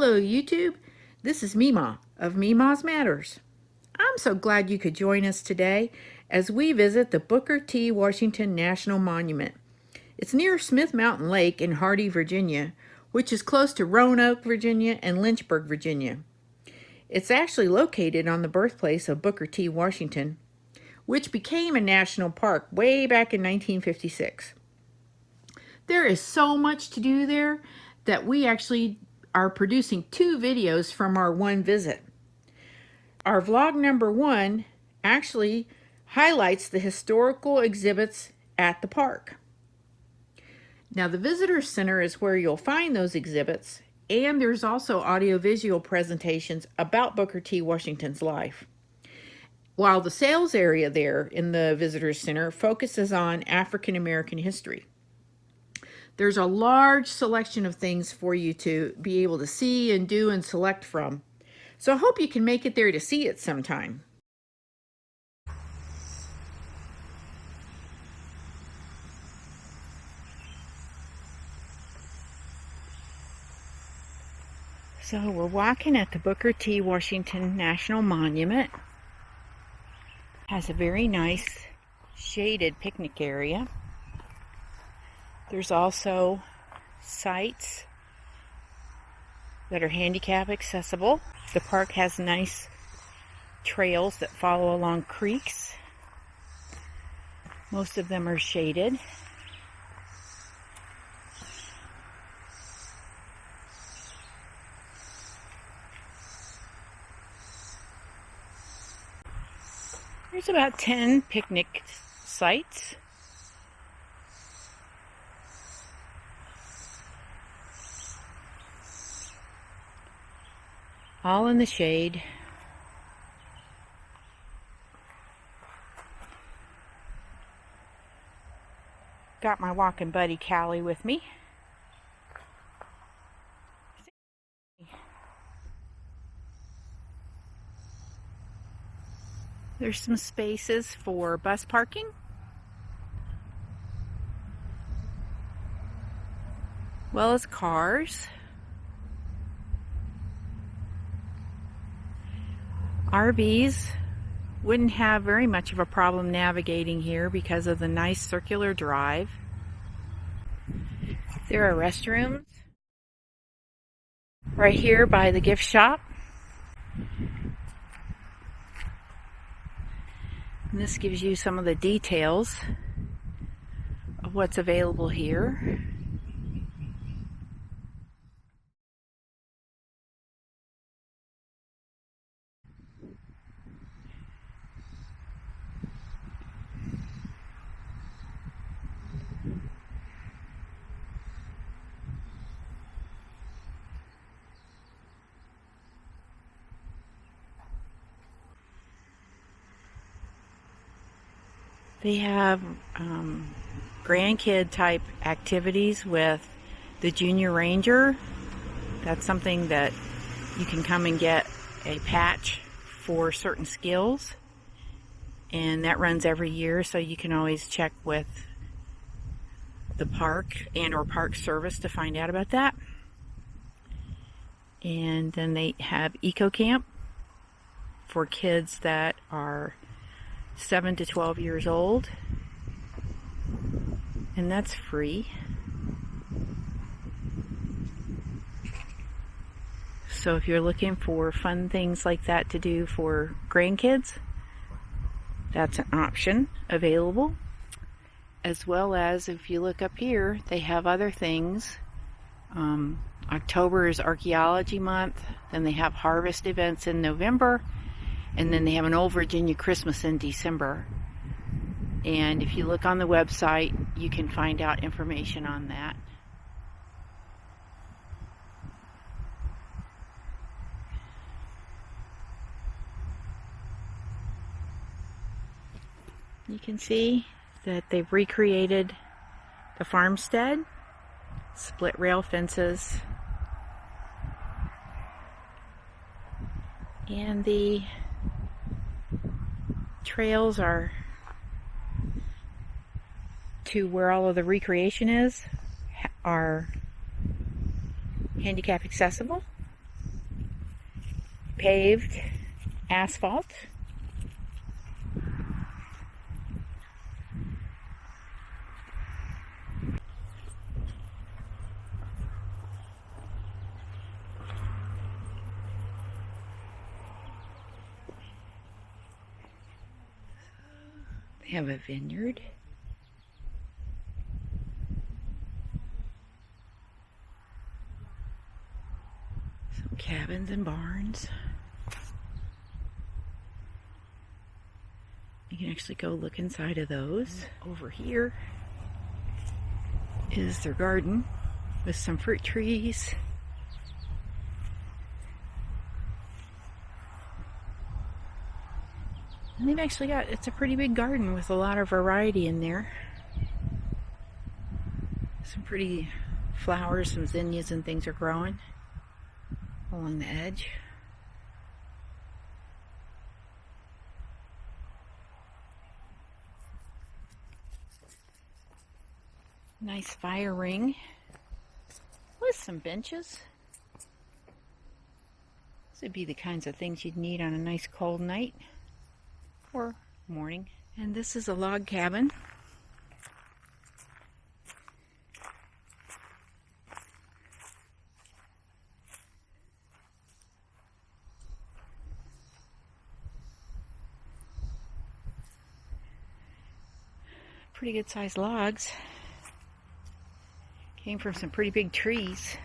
Hello YouTube, this is Mima of Mima's Matters. I'm so glad you could join us today as we visit the Booker T. Washington National Monument. It's near Smith Mountain Lake in Hardy, Virginia, which is close to Roanoke, Virginia and Lynchburg, Virginia. It's actually located on the birthplace of Booker T. Washington, which became a national park way back in 1956. There is so much to do there that we actually are producing 2 videos from our one visit. Our vlog number 1 actually highlights the historical exhibits at the park. Now the visitor center is where you'll find those exhibits, and there's also audiovisual presentations about Booker T. Washington's life. While the sales area there in the visitor center focuses on African American history. There's a large selection of things for you to be able to see and do and select from. So I hope you can make it there to see it sometime. So we're walking at the Booker T. Washington National Monument. Has a very nice shaded picnic area. There's also sites that are handicap accessible. The park has nice trails that follow along creeks. Most of them are shaded. There's about 10 picnic sites. All in the shade. Got my walking buddy Callie with me. There's some spaces for bus parking. Well as cars. RVs wouldn't have very much of a problem navigating here because of the nice circular drive. There are restrooms right here by the gift shop. And this gives you some of the details of what's available here. They have grandkid type activities with the Junior Ranger. That's something that you can come and get a patch for certain skills, and that runs every year, so you can always check with the park and or park service to find out about that. And then they have Eco Camp for kids that are 7 to 12 years old, and that's free. So if you're looking for fun things like that to do for grandkids, that's an option available. As well as, if you look up here, they have other things. October is Archaeology Month, then they have harvest events in November, and then they have an Old Virginia Christmas in December. And if you look on the website, you can find out information on that. You can see that they've recreated the farmstead, split rail fences, and the trails are to where all of the recreation is are handicap accessible. paved asphalt. They have a vineyard. Some cabins and barns. You can actually go look inside of those. Over here is their garden with some fruit trees. And they've actually got, it's a pretty big garden with a lot of variety in there. Some pretty flowers, some zinnias and things are growing along the edge. Nice fire ring with some benches. This would be the kinds of things you'd need on a nice cold night or morning. And this is a log cabin. Pretty good sized logs. Came from some pretty big trees.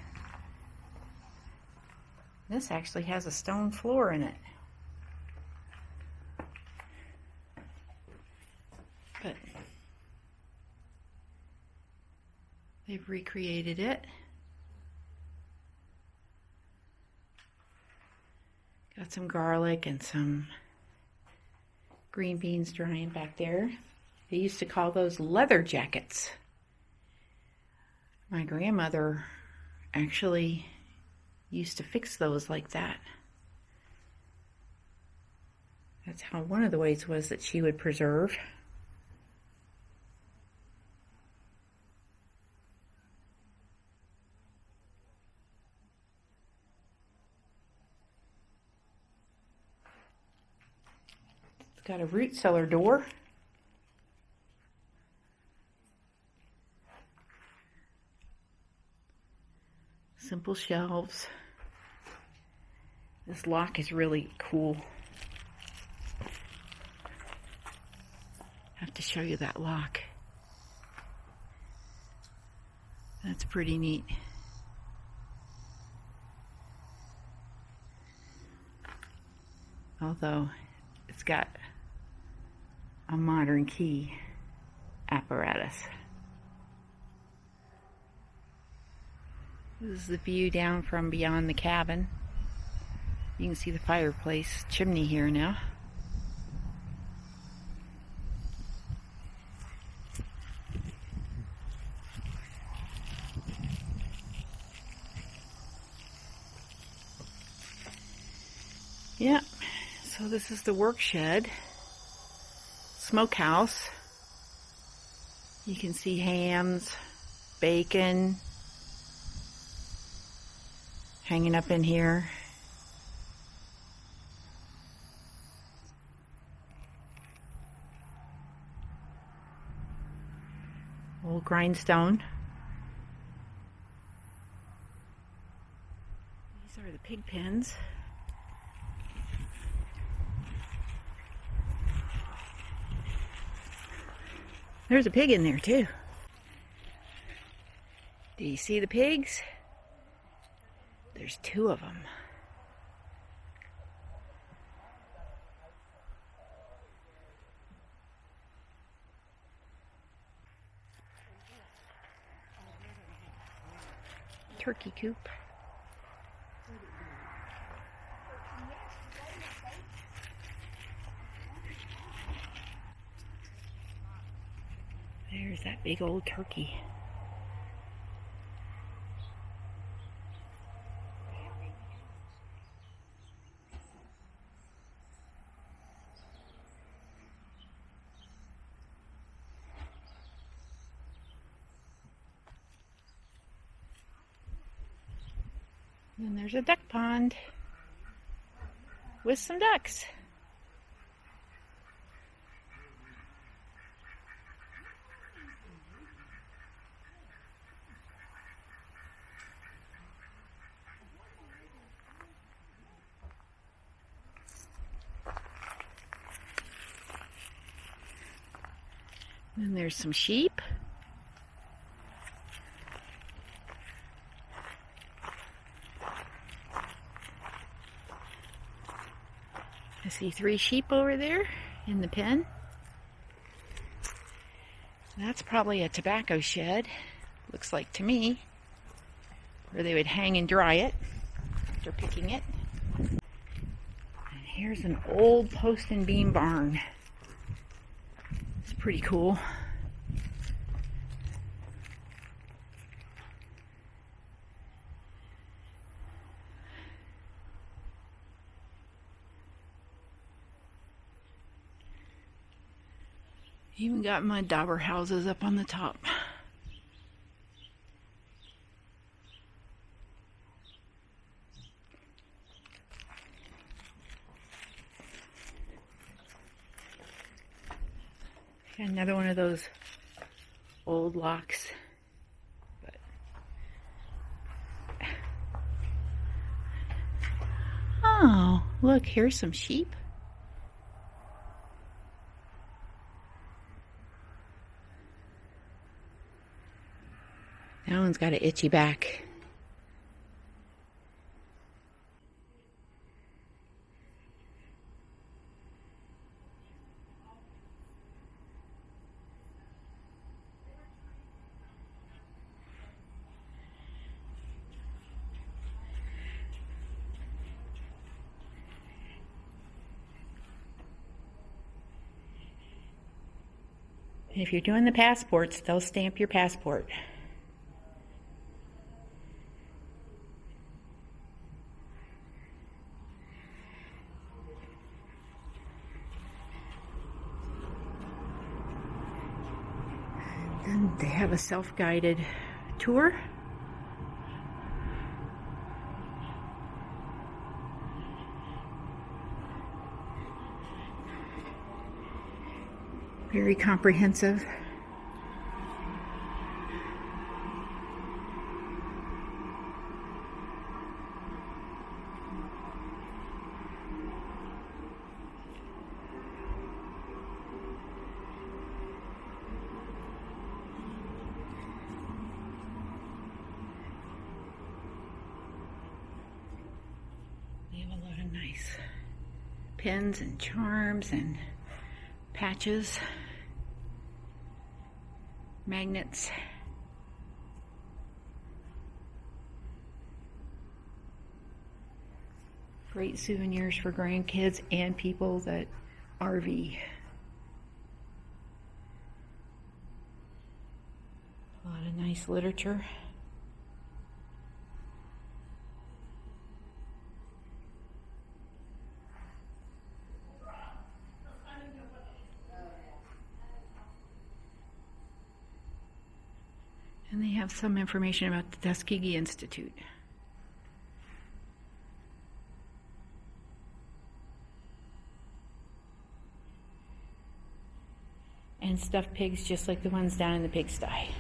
This actually has a stone floor in it. But they've recreated it. Got some garlic and some green beans drying back there. They used to call those leather jackets. My grandmother actually used to fix those like that. That's how one of the ways was that she would preserve. It's got a root cellar door. Simple shelves. This lock is really cool. I have to show you that lock. That's pretty neat. Although it's got a modern key apparatus. This is the view down from beyond the cabin. You can see the fireplace chimney here now. Yeah, so this is the work shed. Smokehouse. You can see hams, bacon, hanging up in here. Old grindstone. These are the pig pens. There's a pig in there too. Do you see the pigs? There's two of them. Turkey coop. There's that big old turkey. And there's a duck pond. with some ducks. And there's some sheep. I see 3 sheep over there in the pen. That's probably a tobacco shed, looks like to me, where they would hang and dry it after picking it. And here's an old post and beam barn. It's pretty cool. Even got my dauber houses up on the top. Got another one of those old locks. But oh, look, here's some sheep. That one's got an itchy back. And if you're doing the passports, they'll stamp your passport. And they have a self-guided tour. Very comprehensive. They have a lot of nice pins and charms and patches, magnets. Great souvenirs for grandkids and people that RV. A lot of nice literature. And they have some information about the Tuskegee Institute. And stuffed pigs just like the ones down in the pigsty.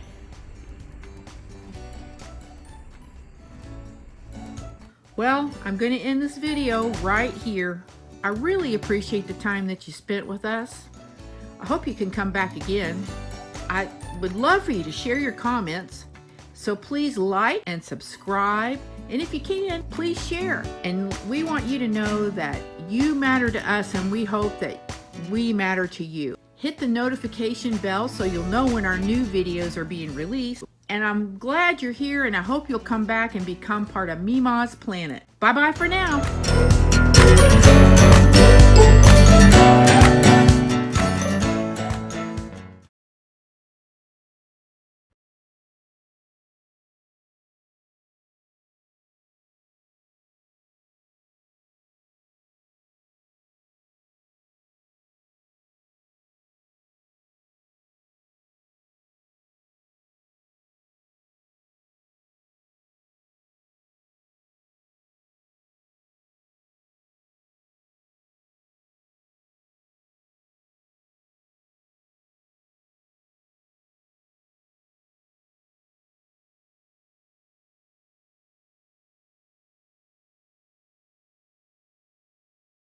Well, I'm going to end this video right here. I really appreciate the time that you spent with us. I hope you can come back again. I would love for you to share your comments, so please like and subscribe, and if you can, please share. And we want you to know that you matter to us, and we hope that we matter to you. Hit the notification bell so you'll know when our new videos are being released. And I'm glad you're here, and I hope you'll come back and become part of Mima's Planet. Bye-bye for now.